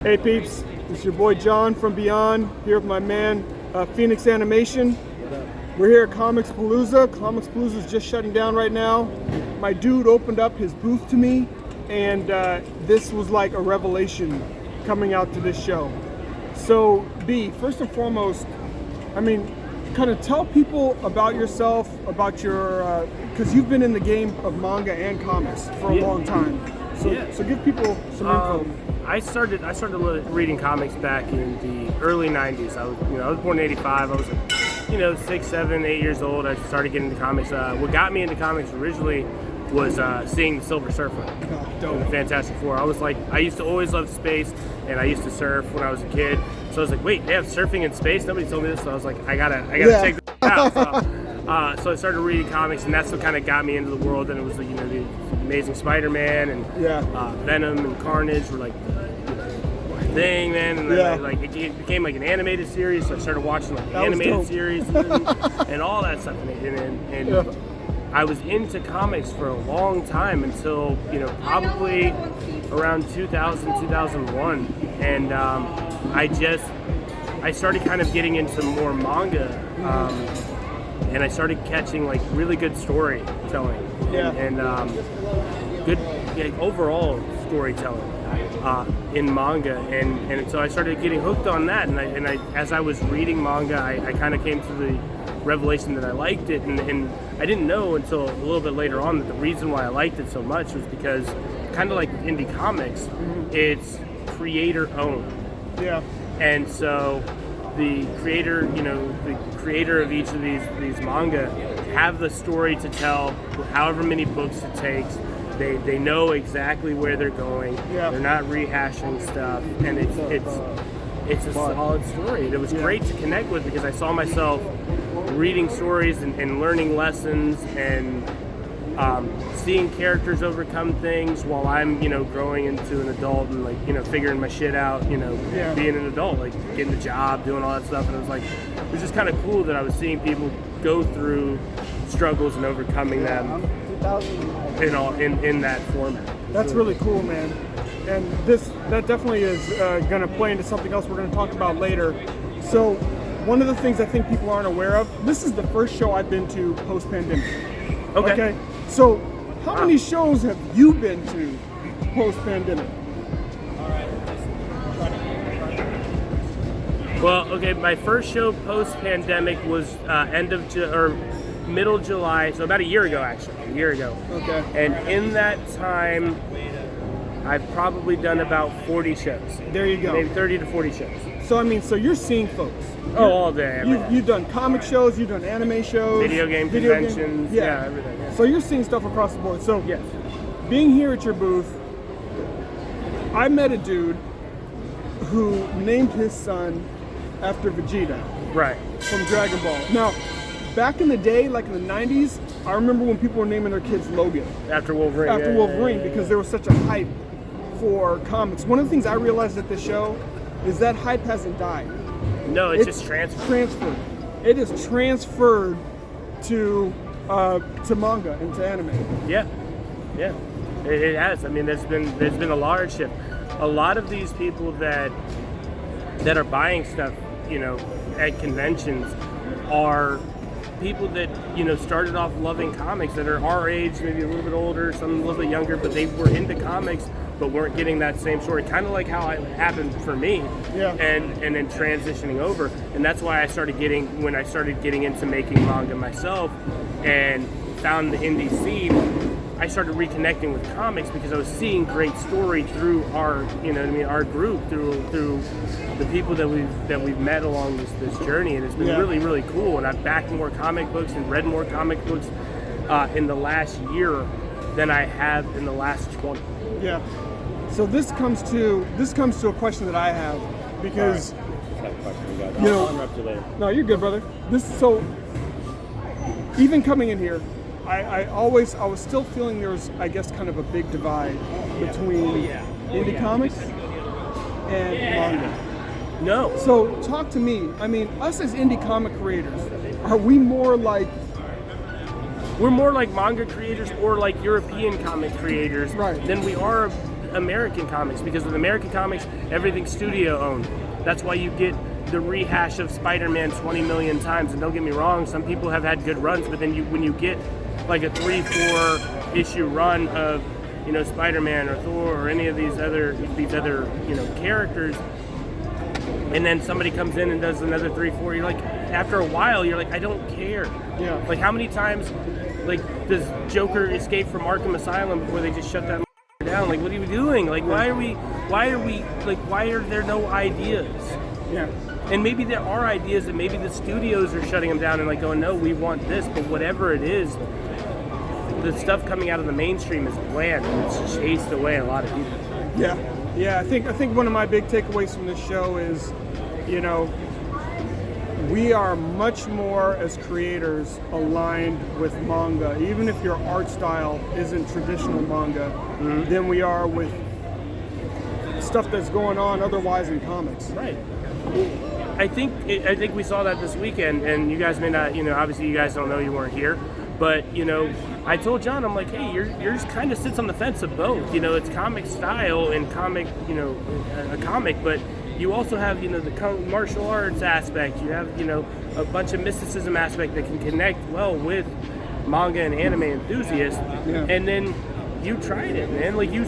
Hey peeps, it's your boy John from Beyond, here with my man Phoenix Animation. We're here at Comicpalooza. Comicpalooza is just shutting down right now. My dude opened up his booth to me, and this was like a revelation coming out to this show. So B, first and foremost, I mean, kind of tell people about yourself, about your, because you've been in the game of manga and comics for a long time. So give people some info. I started reading comics back in the early '90s. I was born in '85. I was 6, 7, 8 years old. I started getting into comics. What got me into comics originally was seeing the Silver Surfer in the Fantastic Four. I used to always love space, and I used to surf when I was a kid. So I was like, wait, they have surfing in space? Nobody told me this. So I was like, I gotta check this out. So I started reading comics, and that's what kind of got me into the world. And it was the Amazing Spider-Man and Venom and Carnage were like the thing, man. And then it became like an animated series. So I started watching like the animated series and all that stuff. And I was into comics for a long time until probably around 2000, 2001, and I started kind of getting into more manga. And I started catching like really good storytelling and good overall storytelling in manga, and so I started getting hooked on that. And I as I was reading manga, I kind of came to the revelation that I liked it, and I didn't know until a little bit later on that the reason why I liked it so much was because, kind of like indie comics, it's creator owned. Yeah. And so the creator, the creator of each of these manga have the story to tell, however many books it takes. They know exactly where they're going. Yeah. They're not rehashing stuff, and it's a solid story. And it was great to connect with because I saw myself reading stories and learning lessons and seeing characters overcome things while I'm, growing into an adult and figuring my shit out, being an adult, getting a job, doing all that stuff. And it was just kind of cool that I was seeing people go through struggles and overcoming them in that format. That's really cool, man. And that definitely is going to play into something else we're going to talk about later. So one of the things I think people aren't aware of, this is the first show I've been to post-pandemic. Okay? So how many shows have you been to post-pandemic? Well, okay, my first show post-pandemic was middle July, so about a year ago, actually. Okay. And in that time, I've probably done about 40 shows. There you go. Maybe 30 to 40 shows. So you're seeing folks. All day. You've done comic shows, you've done anime shows. Video game conventions, everything. Yeah. So you're seeing stuff across the board. So yes. Being here at your booth, I met a dude who named his son after Vegeta. Right. From Dragon Ball. Now, back in the day, like in the 90s, I remember when people were naming their kids Logan. After Wolverine. Wolverine, because there was such a hype for comics. One of the things I realized at this show is that hype hasn't died. No, it's just transferred. It is transferred to manga and to anime. Yeah. It has. I mean, there's been a large shift. A lot of these people that are buying stuff, at conventions, are people that started off loving comics that are our age, maybe a little bit older, some a little bit younger, but they were into comics but weren't getting that same story, kind of like how it happened for me. And then transitioning over. And that's why when I started getting into making manga myself and found the indie scene, I started reconnecting with comics because I was seeing great story through our group, through the people that we've met along this journey, and it's been really, really cool. And I've backed more comic books and read more comic books in the last year than I have in the last 20. Yeah. So this comes to a question that I have because I'll interrupt you later. No, you're good, brother. So even coming in here, I was still feeling there was, I guess, kind of a big divide between indie comics and manga. No. So talk to me. I mean, us as indie comic creators, are we more like... We're more like manga creators or like European comic creators than we are American comics, because with American comics, everything's studio owned. That's why you get the rehash of Spider-Man 20 million times. And don't get me wrong, some people have had good runs, but then when you get like a 3-4 issue run of, you know, Spider-Man or Thor or any of these other you know, characters, and then somebody comes in and does another 3-4, you're like, after a while, you're like, I don't care. Yeah. Like, how many times, like, does Joker escape from Arkham Asylum before they just shut that down? Like, what are you doing? Like, why are there no ideas? Yeah. And maybe there are ideas, and maybe the studios are shutting them down and like going, no, we want this. But whatever it is, the stuff coming out of the mainstream is bland, and it's chased away a lot of people. Yeah. Yeah, I think one of my big takeaways from this show is, you know, we are much more as creators aligned with manga, even if your art style isn't traditional manga, than we are with stuff that's going on otherwise in comics. Right. I think we saw that this weekend, and you guys may not, you know, obviously you guys don't know, you weren't here, but, you know, I told John, I'm like, hey, yours kind of sits on the fence of both. You know, it's comic style and comic, you know, a comic, but you also have, you know, the martial arts aspect. You have, you know, a bunch of mysticism aspect that can connect well with manga and anime enthusiasts. Yeah. And then you tried it, man. Like you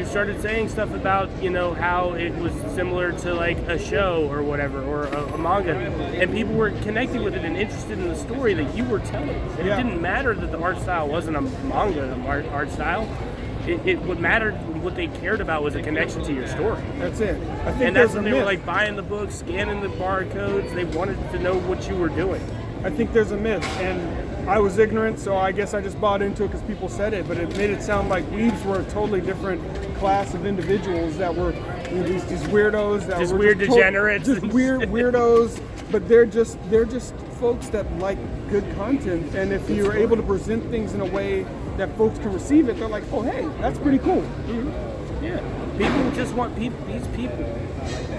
started saying stuff about, you know, how it was similar to like a show or whatever, or a manga, and people were connecting with it and interested in the story that you were telling. And it didn't matter that the art style wasn't a manga art style. What mattered, what they cared about was a connection to your story. That's it. I think and that's when they were like buying the books, scanning the barcodes. They wanted to know what you were doing. I think there's a myth, and I was ignorant, so I guess I just bought into it because people said it, but it made it sound like weebs were a totally different class of individuals that were, you know, these weirdos that just were weird degenerates, just weirdos, but they're just folks that like good content, and if you're able to present things in a way that folks can receive it, they're like, oh hey, that's pretty cool. Mm-hmm. Yeah, people just want these people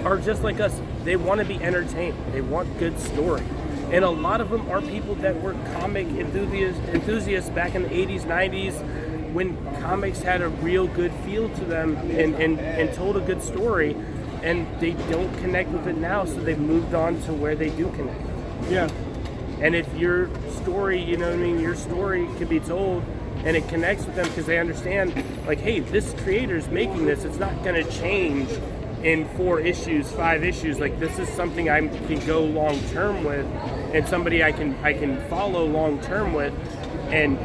are just like us. They want to be entertained. They want good story. And a lot of them are people that were comic enthusiasts back in the 80s, 90s, when comics had a real good feel to them and told a good story, and they don't connect with it now, so they've moved on to where they do connect. Yeah. And if your story, you know what I mean, your story can be told and it connects with them because they understand, like, hey, this creator's making this, it's not going to change in 4 issues, 5 issues. Like, this is something I can go long term with, and somebody I can follow long term with, and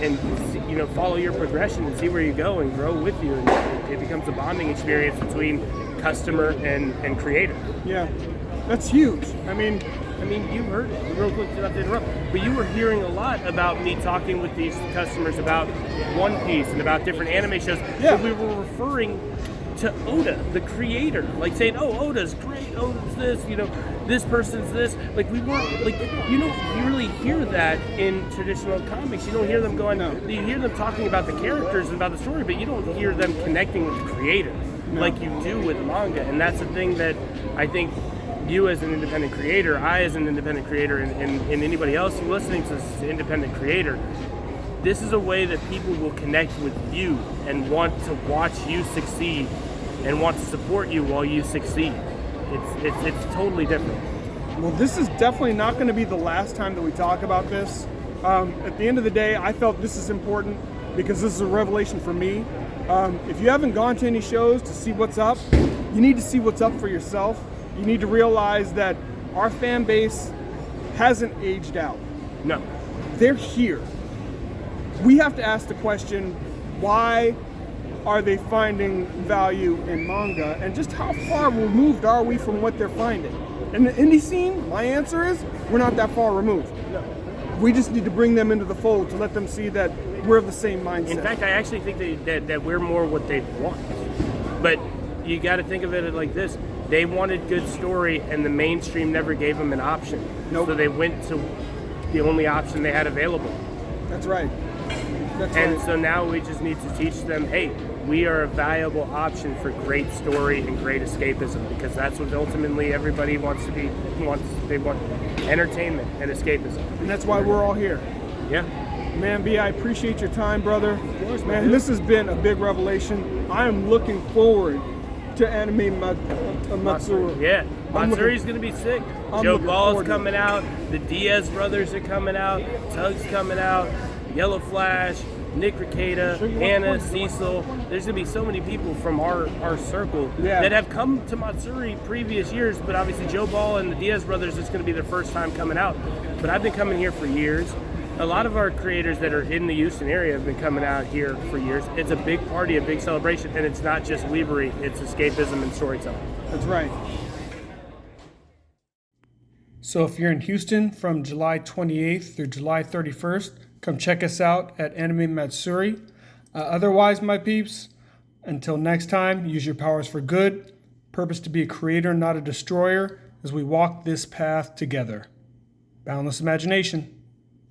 you know, follow your progression and see where you go and grow with you, and it becomes a bonding experience between customer and creator. Yeah, that's huge. I mean, you heard it, real quick, not to interrupt, but you were hearing a lot about me talking with these customers about One Piece and about different anime shows. Yeah. So we were referring to Oda, the creator, like saying, oh, Oda's great, Oda's this, you know, this person's this. Like, we weren't, like, you don't really hear that in traditional comics. You don't hear them going, you hear them talking about the characters and about the story, but you don't hear them connecting with the creator like you do with manga. And that's the thing that I think you as an independent creator, I as an independent creator, and anybody else listening to this independent creator, this is a way that people will connect with you and want to watch you succeed and want to support you while you succeed. It's totally different. Well, this is definitely not going to be the last time that we talk about this. At the end of the day, I felt this is important because this is a revelation for me. If you haven't gone to any shows to see what's up, you need to see what's up for yourself. You need to realize that our fan base hasn't aged out. No. They're here. We have to ask the question, why are they finding value in manga, and just how far removed are we from what they're finding? In the indie scene, my answer is, we're not that far removed. No. We just need to bring them into the fold to let them see that we're of the same mindset. In fact, I actually think that we're more what they want. But you got to think of it like this. They wanted good story, and the mainstream never gave them an option. Nope. So they went to the only option they had available. That's right. So now we just need to teach them, hey, we are a valuable option for great story and great escapism, because that's what ultimately everybody wants to be. They want entertainment and escapism. And that's why we're all here. Yeah. Man, B, I appreciate your time, brother. Of course, man. This has been a big revelation. I am looking forward to Anime Matsuri. Yeah, Matsuri's going to be sick. Joe Ball's coming out. The Diaz brothers are coming out. Tug's coming out. Yellow Flash, Nick Ricada, Hannah, Cecil. There's going to be so many people from our circle that have come to Matsuri previous years, but obviously Joe Ball and the Diaz brothers, it's going to be their first time coming out. But I've been coming here for years. A lot of our creators that are in the Houston area have been coming out here for years. It's a big party, a big celebration, and it's not just weebery, it's escapism and storytelling. That's right. So if you're in Houston from July 28th through July 31st, come check us out at Anime Matsuri. Otherwise, my peeps, until next time, use your powers for good, purpose to be a creator, not a destroyer, as we walk this path together. Boundless imagination.